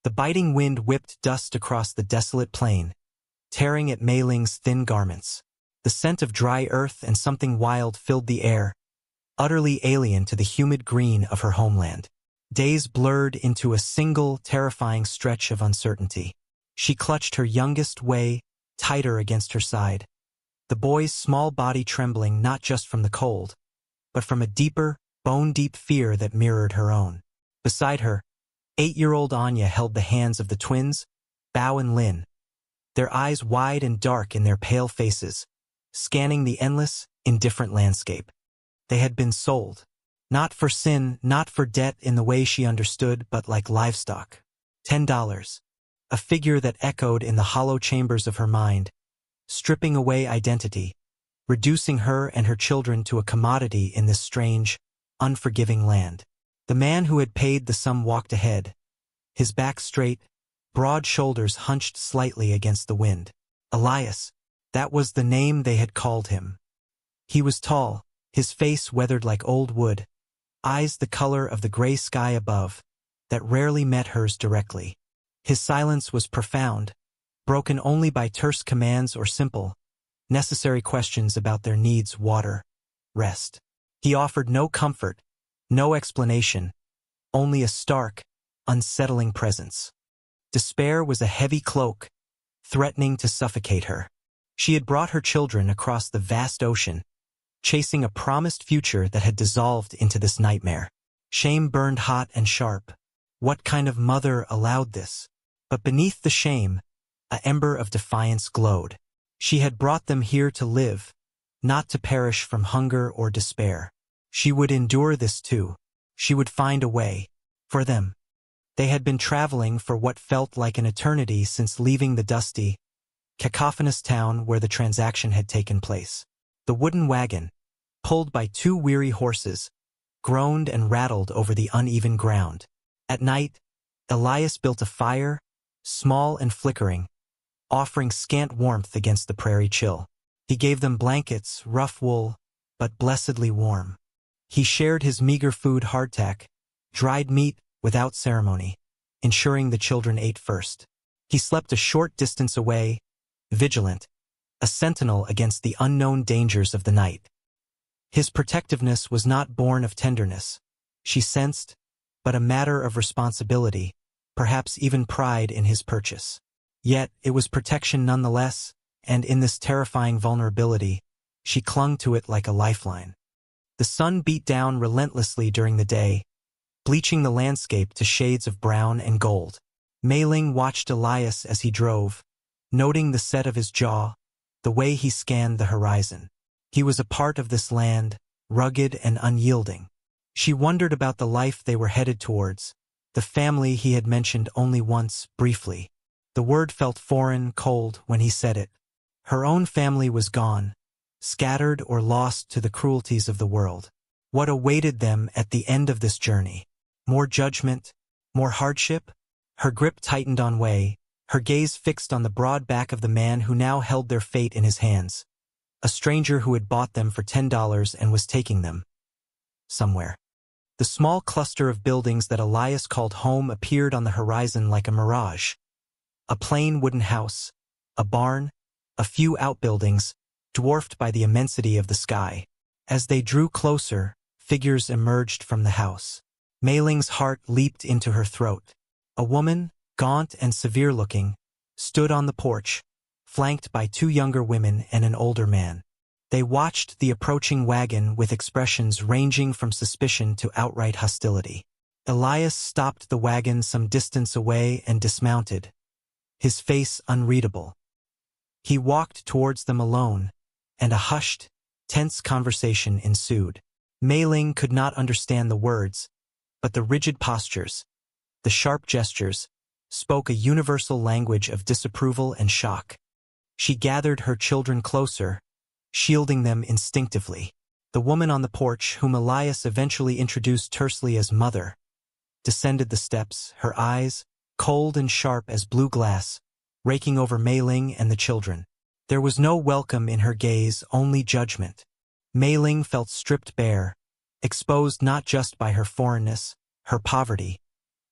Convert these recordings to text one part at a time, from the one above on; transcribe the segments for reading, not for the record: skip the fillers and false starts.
The biting wind whipped dust across the desolate plain, tearing at Mei Ling's thin garments. The scent of dry earth and something wild filled the air, utterly alien to the humid green of her homeland. Days blurred into a single, terrifying stretch of uncertainty. She clutched her youngest Wei tighter against her side, the boy's small body trembling not just from the cold, but from a deeper, bone-deep fear that mirrored her own. Beside her, 8-year-old Anya held the hands of the twins, Bao and Lin, their eyes wide and dark in their pale faces, scanning the endless, indifferent landscape. They had been sold. Not for sin, not for debt in the way she understood, but like livestock. $10. A figure that echoed in the hollow chambers of her mind, stripping away identity, reducing her and her children to a commodity in this strange, unforgiving land. The man who had paid the sum walked ahead, his back straight, broad shoulders hunched slightly against the wind. Elias, that was the name they had called him. He was tall, his face weathered like old wood, eyes the color of the gray sky above, that rarely met hers directly. His silence was profound, broken only by terse commands or simple, necessary questions about their needs: water, rest. He offered no comfort, no explanation, only a stark, unsettling presence. Despair was a heavy cloak, threatening to suffocate her. She had brought her children across the vast ocean, chasing a promised future that had dissolved into this nightmare. Shame burned hot and sharp. What kind of mother allowed this? But beneath the shame, an ember of defiance glowed. She had brought them here to live, not to perish from hunger or despair. She would endure this too. She would find a way. For them. They had been traveling for what felt like an eternity since leaving the dusty, cacophonous town where the transaction had taken place. The wooden wagon, pulled by 2 weary horses, groaned and rattled over the uneven ground. At night, Elias built a fire, small and flickering, offering scant warmth against the prairie chill. He gave them blankets, rough wool, but blessedly warm. He shared his meager food hardtack, dried meat, without ceremony, ensuring the children ate first. He slept a short distance away, vigilant, a sentinel against the unknown dangers of the night. His protectiveness was not born of tenderness, she sensed, but a matter of responsibility, perhaps even pride in his purchase. Yet it was protection nonetheless, and in this terrifying vulnerability, she clung to it like a lifeline. The sun beat down relentlessly during the day, bleaching the landscape to shades of brown and gold. Mei Ling watched Elias as he drove, noting the set of his jaw, the way he scanned the horizon. He was a part of this land, rugged and unyielding. She wondered about the life they were headed towards, the family he had mentioned only once, briefly. The word felt foreign, cold, when he said it. Her own family was gone, scattered or lost to the cruelties of the world. What awaited them at the end of this journey? More judgment? More hardship? Her grip tightened on Wei, her gaze fixed on the broad back of the man who now held their fate in his hands. A stranger who had bought them for $10 and was taking them somewhere. The small cluster of buildings that Elias called home appeared on the horizon like a mirage. A plain wooden house, a barn, a few outbuildings, dwarfed by the immensity of the sky. As they drew closer, figures emerged from the house. Mei Ling's heart leaped into her throat. A woman, gaunt and severe-looking, stood on the porch, flanked by 2 younger women and an older man. They watched the approaching wagon with expressions ranging from suspicion to outright hostility. Elias stopped the wagon some distance away and dismounted, his face unreadable. He walked towards them alone, and a hushed, tense conversation ensued. Mei Ling could not understand the words, but the rigid postures, the sharp gestures, spoke a universal language of disapproval and shock. She gathered her children closer, shielding them instinctively. The woman on the porch, whom Elias eventually introduced tersely as Mother, descended the steps, her eyes, cold and sharp as blue glass, raking over Mei Ling and the children. There was no welcome in her gaze, only judgment. Mei Ling felt stripped bare, exposed not just by her foreignness, her poverty,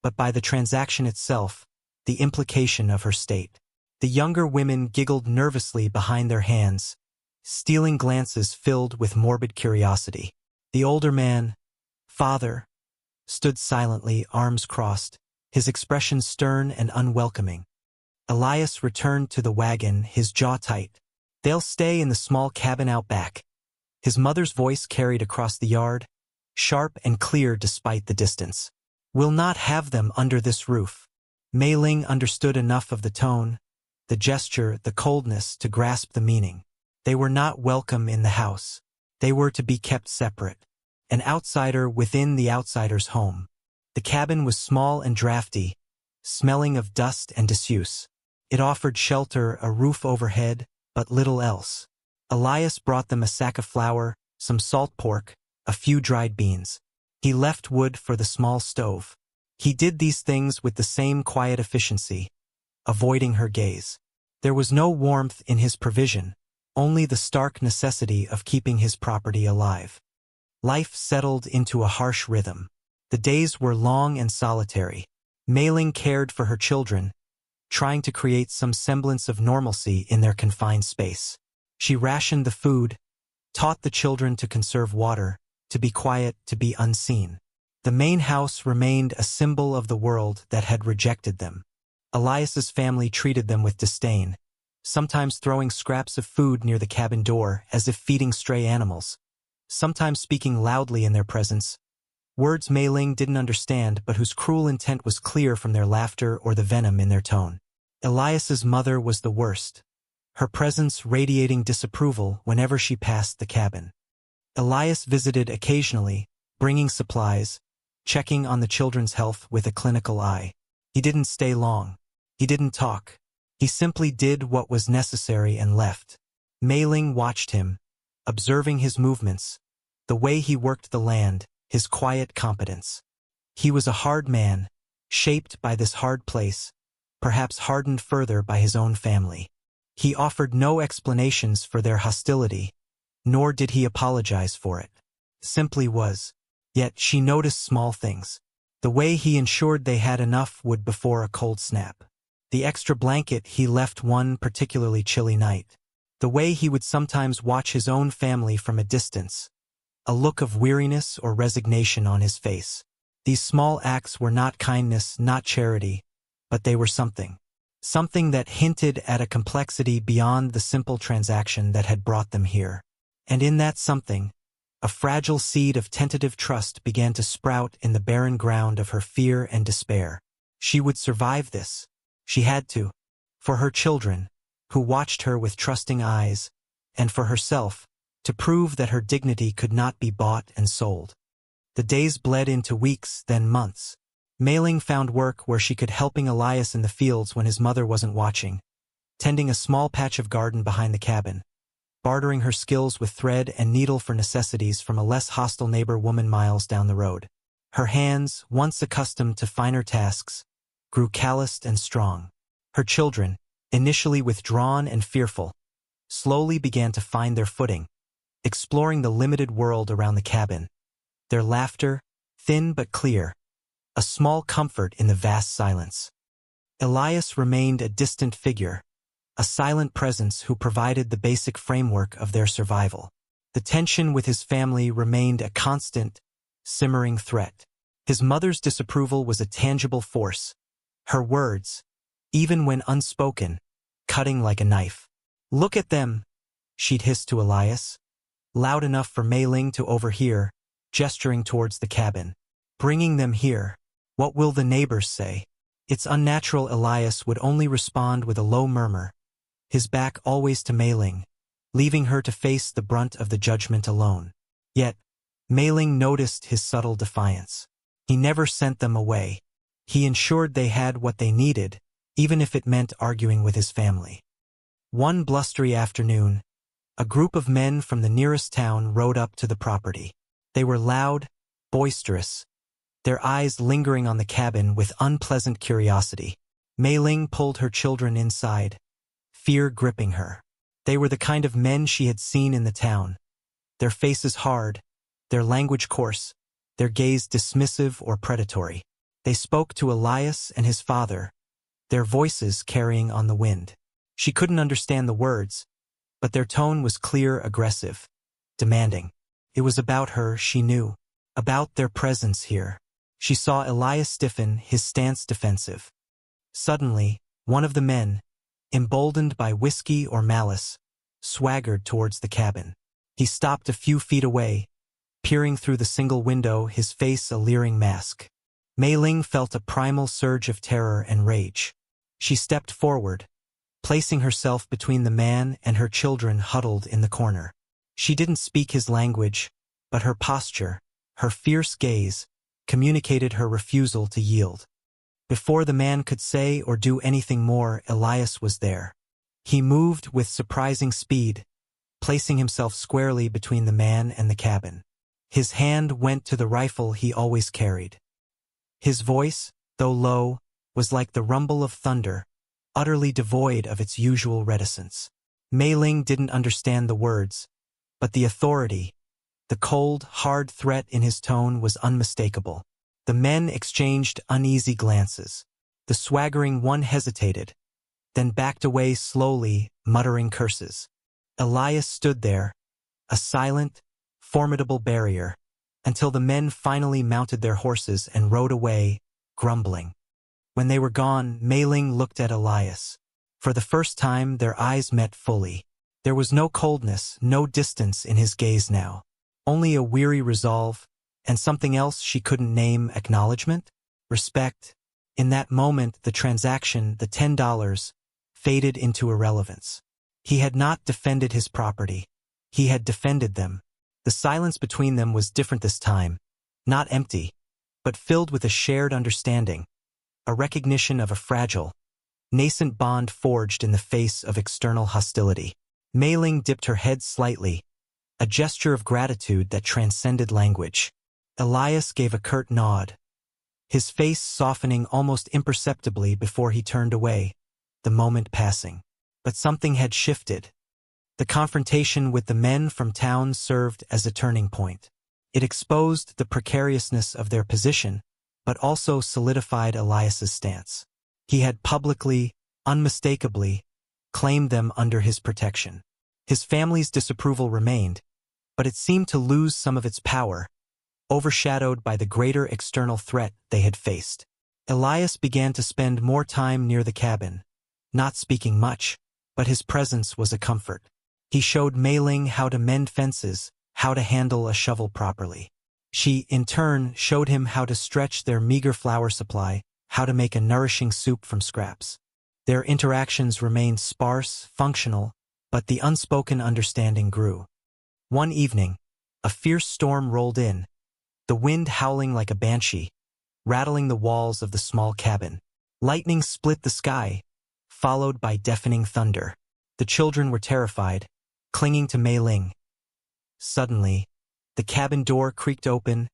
but by the transaction itself, the implication of her state. The younger women giggled nervously behind their hands, stealing glances filled with morbid curiosity. The older man, father, stood silently, arms crossed, his expression stern and unwelcoming. Elias returned to the wagon, his jaw tight. "They'll stay in the small cabin out back." His mother's voice carried across the yard, sharp and clear despite the distance. "We'll not have them under this roof." Mei Ling understood enough of the tone, the gesture, the coldness to grasp the meaning. They were not welcome in the house. They were to be kept separate. An outsider within the outsider's home. The cabin was small and drafty, smelling of dust and disuse. It offered shelter, a roof overhead, but little else. Elias brought them a sack of flour, some salt pork, a few dried beans. He left wood for the small stove. He did these things with the same quiet efficiency, avoiding her gaze. There was no warmth in his provision, only the stark necessity of keeping his property alive. Life settled into a harsh rhythm. The days were long and solitary. Mei Ling cared for her children, trying to create some semblance of normalcy in their confined space. She rationed the food, taught the children to conserve water, to be quiet, to be unseen. The main house remained a symbol of the world that had rejected them. Elias's family treated them with disdain, sometimes throwing scraps of food near the cabin door as if feeding stray animals, sometimes speaking loudly in their presence, words Mei Ling didn't understand but whose cruel intent was clear from their laughter or the venom in their tone. Elias's mother was the worst, her presence radiating disapproval whenever she passed the cabin. Elias visited occasionally, bringing supplies, checking on the children's health with a clinical eye. He didn't stay long. He didn't talk. He simply did what was necessary and left. Mei Ling watched him, observing his movements, the way he worked the land, his quiet competence. He was a hard man, shaped by this hard place, perhaps hardened further by his own family. He offered no explanations for their hostility, nor did he apologize for it. Simply was. Yet she noticed small things. The way he ensured they had enough wood before a cold snap. The extra blanket he left one particularly chilly night. The way he would sometimes watch his own family from a distance, a look of weariness or resignation on his face. These small acts were not kindness, not charity, but they were something. Something that hinted at a complexity beyond the simple transaction that had brought them here. And in that something, a fragile seed of tentative trust began to sprout in the barren ground of her fear and despair. She would survive this. She had to. For her children, who watched her with trusting eyes, and for herself, to prove that her dignity could not be bought and sold. The days bled into weeks, then months. Mei Ling found work where she could, helping Elias in the fields when his mother wasn't watching, tending a small patch of garden behind the cabin, bartering her skills with thread and needle for necessities from a less hostile neighbor woman miles down the road. Her hands, once accustomed to finer tasks, grew calloused and strong. Her children, initially withdrawn and fearful, slowly began to find their footing, exploring the limited world around the cabin. Their laughter, thin but clear, a small comfort in the vast silence. Elias remained a distant figure, a silent presence who provided the basic framework of their survival. The tension with his family remained a constant, simmering threat. His mother's disapproval was a tangible force, her words, even when unspoken, cutting like a knife. "Look at them," she'd hissed to Elias, loud enough for Mei Ling to overhear, gesturing towards the cabin. "Bringing them here. What will the neighbors say?" It's unnatural. Elias would only respond with a low murmur, his back always to Mei Ling, leaving her to face the brunt of the judgment alone. Yet, Mei Ling noticed his subtle defiance. He never sent them away. He ensured they had what they needed, even if it meant arguing with his family. One blustery afternoon, a group of men from the nearest town rode up to the property. They were loud, boisterous, their eyes lingering on the cabin with unpleasant curiosity. Mei Ling pulled her children inside, fear gripping her. They were the kind of men she had seen in the town, their faces hard, their language coarse, their gaze dismissive or predatory. They spoke to Elias and his father, their voices carrying on the wind. She couldn't understand the words, but their tone was clear, aggressive, demanding. It was about her, she knew, about their presence here. She saw Elias stiffen, his stance defensive. Suddenly, one of the men, emboldened by whiskey or malice, swaggered towards the cabin. He stopped a few feet away, peering through the single window, his face a leering mask. Mei Ling felt a primal surge of terror and rage. She stepped forward, placing herself between the man and her children huddled in the corner. She didn't speak his language, but her posture, her fierce gaze, communicated her refusal to yield. Before the man could say or do anything more, Elias was there. He moved with surprising speed, placing himself squarely between the man and the cabin. His hand went to the rifle he always carried. His voice, though low, was like the rumble of thunder, utterly devoid of its usual reticence. Mei Ling didn't understand the words, but the authority, the cold, hard threat in his tone was unmistakable. The men exchanged uneasy glances. The swaggering one hesitated, then backed away slowly, muttering curses. Elias stood there, a silent, formidable barrier, until the men finally mounted their horses and rode away, grumbling. When they were gone, Mei Ling looked at Elias. For the first time, their eyes met fully. There was no coldness, no distance in his gaze now. Only a weary resolve, and something else she couldn't name. Acknowledgement? Respect? In that moment, the transaction, the $10, faded into irrelevance. He had not defended his property. He had defended them. The silence between them was different this time, not empty, but filled with a shared understanding, a recognition of a fragile, nascent bond forged in the face of external hostility. Mei Ling dipped her head slightly, a gesture of gratitude that transcended language. Elias gave a curt nod, his face softening almost imperceptibly before he turned away, the moment passing. But something had shifted. The confrontation with the men from town served as a turning point. It exposed the precariousness of their position, but also solidified Elias's stance. He had publicly, unmistakably, claimed them under his protection. His family's disapproval remained, but it seemed to lose some of its power, overshadowed by the greater external threat they had faced. Elias began to spend more time near the cabin, not speaking much, but his presence was a comfort. He showed Mei Ling how to mend fences, how to handle a shovel properly. She, in turn, showed him how to stretch their meager flour supply, how to make a nourishing soup from scraps. Their interactions remained sparse, functional, but the unspoken understanding grew. One evening, a fierce storm rolled in, the wind howling like a banshee, rattling the walls of the small cabin. Lightning split the sky, followed by deafening thunder. The children were terrified, clinging to Mei Ling. Suddenly, the cabin door creaked open,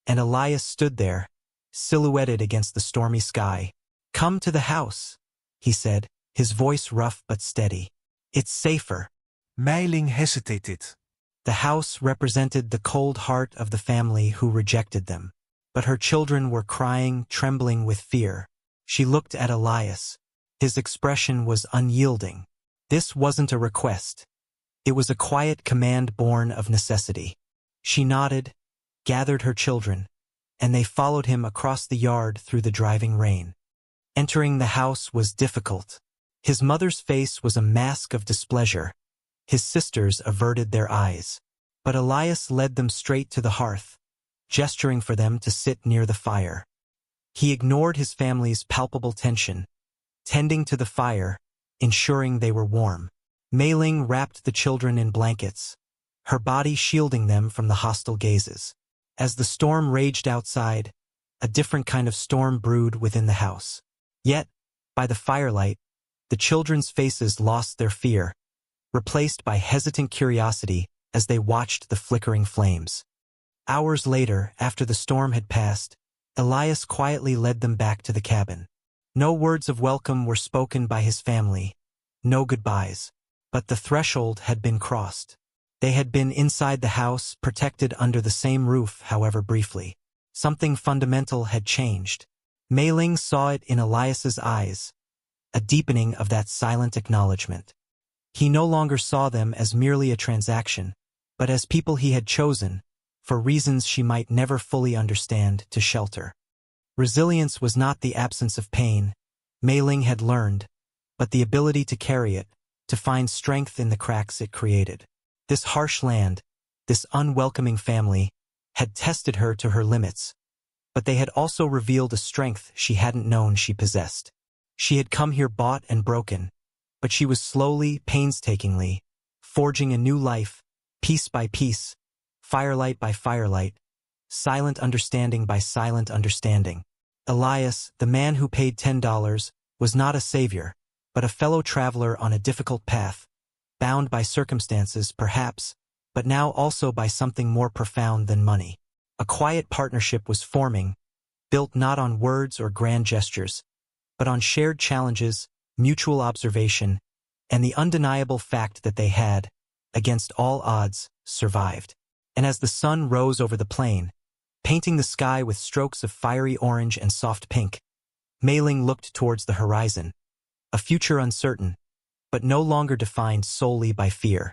and Elias stood there, silhouetted against the stormy sky. "Come to the house," he said, his voice rough but steady. "It's safer." Mei Ling hesitated. The house represented the cold heart of the family who rejected them. But her children were crying, trembling with fear. She looked at Elias. His expression was unyielding. This wasn't a request. It was a quiet command born of necessity. She nodded, gathered her children, and they followed him across the yard through the driving rain. Entering the house was difficult. His mother's face was a mask of displeasure. His sisters averted their eyes. But Elias led them straight to the hearth, gesturing for them to sit near the fire. He ignored his family's palpable tension, tending to the fire, ensuring they were warm. Mei Ling wrapped the children in blankets, her body shielding them from the hostile gazes. As the storm raged outside, a different kind of storm brewed within the house. Yet, by the firelight, the children's faces lost their fear, replaced by hesitant curiosity as they watched the flickering flames. Hours later, after the storm had passed, Elias quietly led them back to the cabin. No words of welcome were spoken by his family, no goodbyes. But the threshold had been crossed. They had been inside the house, protected under the same roof, however briefly. Something fundamental had changed. Mei Ling saw it in Elias's eyes, a deepening of that silent acknowledgement. He no longer saw them as merely a transaction, but as people he had chosen, for reasons she might never fully understand, to shelter. Resilience was not the absence of pain, Mei Ling had learned, but the ability to carry it, to find strength in the cracks it created. This harsh land, this unwelcoming family, had tested her to her limits, but they had also revealed a strength she hadn't known she possessed. She had come here bought and broken, but she was slowly, painstakingly, forging a new life, piece by piece, firelight by firelight, silent understanding by silent understanding. Elias, the man who paid $10, was not a savior, but a fellow traveler on a difficult path, bound by circumstances, perhaps, but now also by something more profound than money. A quiet partnership was forming, built not on words or grand gestures, but on shared challenges, mutual observation, and the undeniable fact that they had, against all odds, survived. And as the sun rose over the plain, painting the sky with strokes of fiery orange and soft pink, Mei Ling looked towards the horizon, a future uncertain, but no longer defined solely by fear.